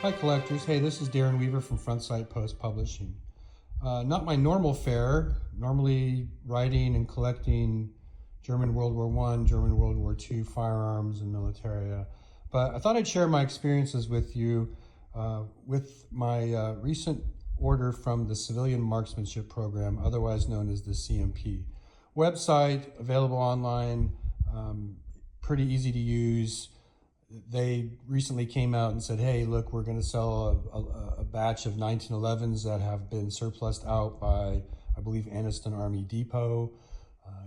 Hi collectors, hey, this is Darrin Weaver from Front Sight Post Publishing. Not my normal fare, normally writing and collecting German World War I, German World War II firearms and militaria, but I thought I'd share my experiences with you with my recent order from the Civilian Marksmanship Program, otherwise known as the CMP. Website, available online, pretty easy to use. They recently came out and said, hey, look, we're going to sell a batch of 1911s that have been surplused out by, I believe, Anniston Army Depot.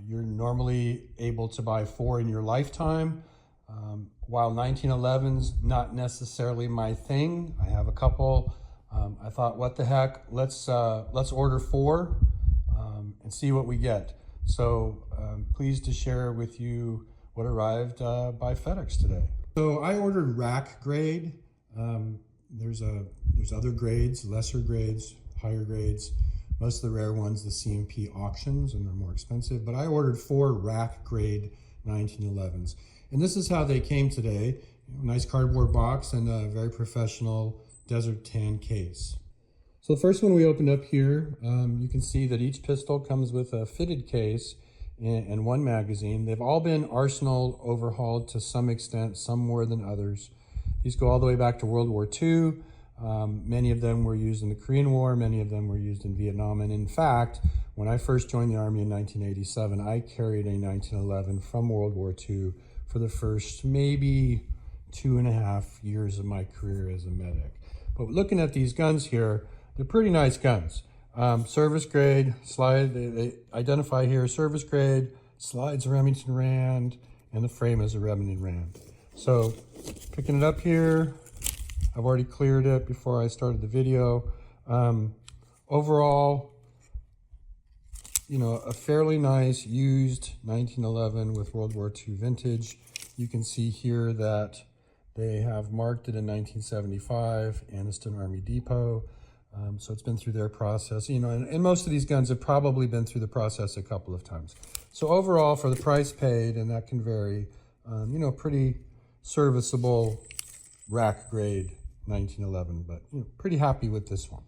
You're normally able to buy 4 in your lifetime. While 1911s, not necessarily my thing. I have a couple. I thought, what the heck, let's order 4 and see what we get. So pleased to share with you what arrived by FedEx today. So I ordered rack grade. There's other grades, lesser grades, higher grades. Most of the rare ones, the CMP auctions, and they're more expensive. But I ordered 4 rack grade 1911s. And this is how they came today. Nice cardboard box and a very professional desert tan case. So the first one we opened up here, you can see that each pistol comes with a fitted case and 1 magazine. They've all been arsenal overhauled to some extent, some more than others. These go all the way back to World War II. Many of them were used in the Korean War, many of them were used in Vietnam. And in fact, when I first joined the Army in 1987, I carried a 1911 from World War II for the first maybe 2.5 years of my career as a medic. But looking at these guns here, they're pretty nice guns. Service grade, slide, they identify here, service grade, slides a Remington Rand, and the frame is a Remington Rand. So picking it up here, I've already cleared it before I started the video. Overall, you know, a fairly nice used 1911 with World War II vintage. You can see here that they have marked it in 1975, Anniston Army Depot. So it's been through their process, you know, and most of these guns have probably been through the process a couple of times. So overall, for the price paid, and that can vary, you know, pretty serviceable rack grade 1911, but you know, pretty happy with this one.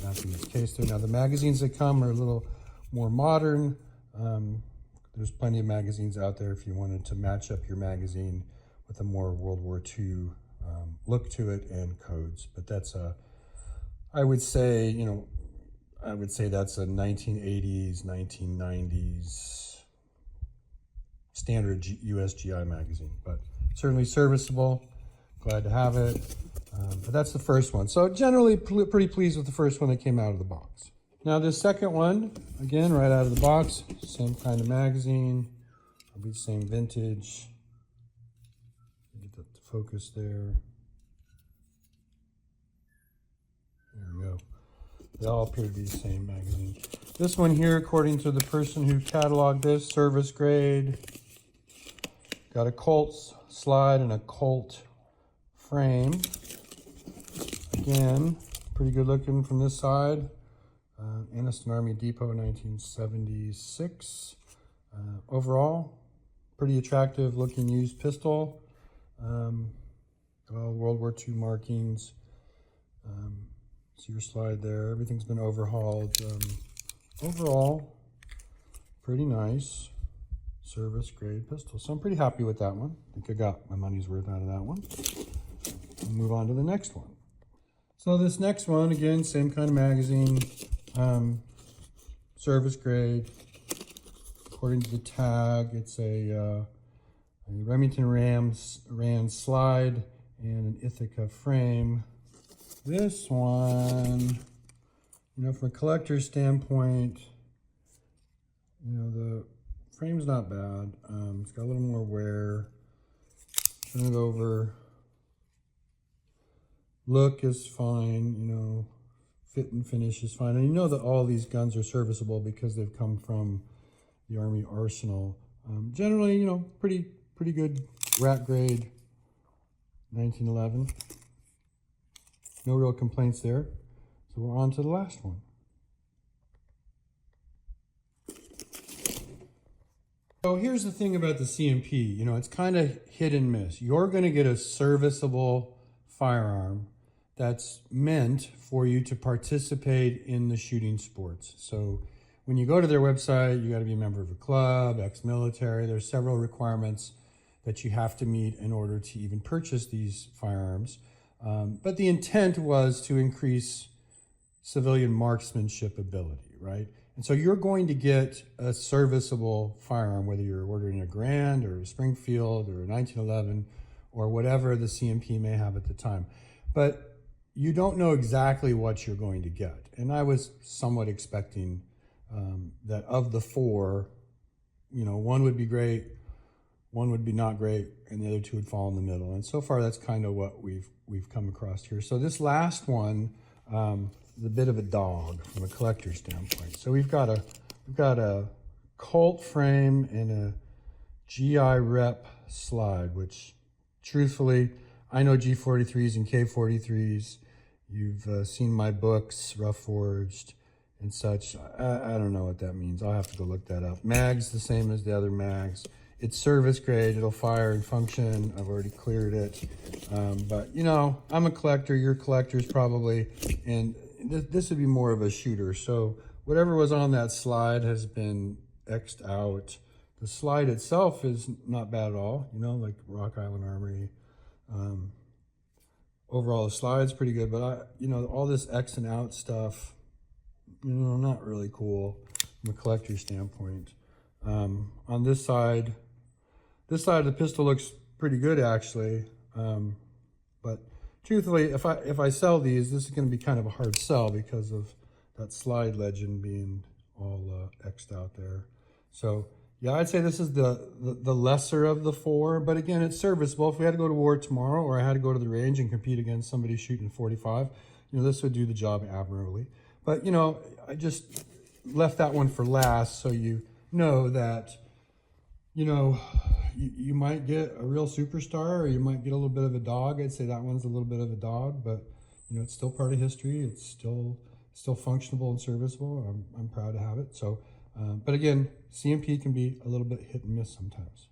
Happy with the case there. Now the magazines that come are a little more modern. There's plenty of magazines out there if you wanted to match up your magazine with a more World War II look to it and codes, but that's a, I would say, you know, I would say that's a 1980s, 1990s standard USGI magazine, but certainly serviceable. Glad to have it. But that's the first one. So generally pretty pleased with the first one that came out of the box. Now this second one, again, right out of the box, same kind of magazine, probably the same vintage. Get that to focus there. There we go. They all appear to be the same magazine. This one here, according to the person who cataloged this, service grade. Got a Colt slide and a Colt frame. Again, pretty good looking from this side. Anniston Army Depot, 1976. Overall, pretty attractive looking used pistol. All World War II markings. See your slide there. Everything's been overhauled. Overall, pretty nice service grade pistol. So I'm pretty happy with that one. I think I got my money's worth out of that one. We'll move on to the next one. So this next one, again, same kind of magazine, service grade. According to the tag, it's a Remington Rand slide and an Ithaca frame. This one, you know, from a collector's standpoint, you know, the frame's not bad. It's got a little more wear. Turn it over. Look is fine, you know, fit and finish is fine. And you know that all these guns are serviceable because they've come from the Army arsenal. Generally, you know, pretty good rack grade 1911. No real complaints there. So we're on to the last one. So here's the thing about the CMP, you know, it's kind of hit and miss. You're going to get a serviceable firearm that's meant for you to participate in the shooting sports. So when you go to their website, you got to be a member of a club, ex-military. There's several requirements that you have to meet in order to even purchase these firearms. But the intent was to increase civilian marksmanship ability, right? And so you're going to get a serviceable firearm, whether you're ordering a Grand or a Springfield or a 1911 or whatever the CMP may have at the time. But you don't know exactly what you're going to get. And I was somewhat expecting that of the four, one would be great, one would be not great, and the other two would fall in the middle. And so far, that's kind of what we've come across here. So this last one is a bit of a dog from a collector's standpoint. So we've got a Colt frame and a GI Rep slide, which truthfully, I know G43s and K43s. You've seen my books, Rough Forged and such. I don't know what that means. I'll have to go look that up. Mag's the same as the other mags. It's service grade. It'll fire and function. I've already cleared it. But, I'm a collector. You're collectors probably. And this would be more of a shooter. So whatever was on that slide has been X'd out. The slide itself is not bad at all, like Rock Island Armory. Overall, the slide's pretty good, but all this X and out stuff, not really cool from a collector's standpoint. On this side of the pistol looks pretty good actually. But truthfully, if I sell these, this is going to be kind of a hard sell because of that slide legend being all X'd out there. So yeah, I'd say this is the lesser of the four, but again, it's serviceable. If we had to go to war tomorrow, or I had to go to the range and compete against somebody shooting 45, this would do the job admirably. But I just left that one for last, so you know that you might get a real superstar, or you might get a little bit of a dog. I'd say that one's a little bit of a dog, but it's still part of history. It's still functionable and serviceable. I'm proud to have it. So. But again, CMP can be a little bit hit and miss sometimes.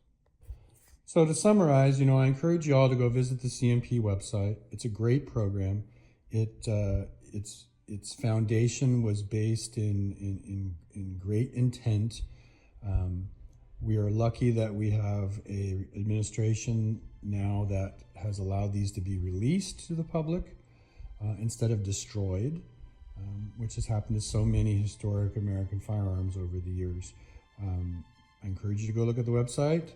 So to summarize, I encourage you all to go visit the CMP website. It's a great program. Its foundation was based in great intent. We are lucky that we have an administration now that has allowed these to be released to the public instead of destroyed. Which has happened to so many historic American firearms over the years. I encourage you to go look at the website,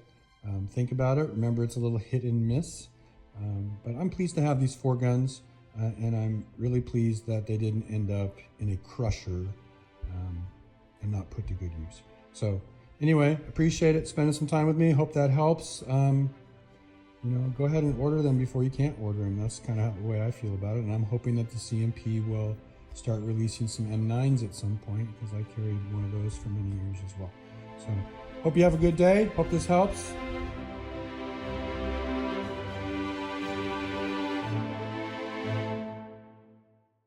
think about it. Remember, it's a little hit and miss, but I'm pleased to have these four guns, and I'm really pleased that they didn't end up in a crusher and not put to good use. So anyway, appreciate it, spending some time with me. Hope that helps. Go ahead and order them before you can't order them. That's kind of the way I feel about it, and I'm hoping that the CMP will start releasing some M9s at some point, because I carried one of those for many years as well. So hope you have a good day. Hope this helps.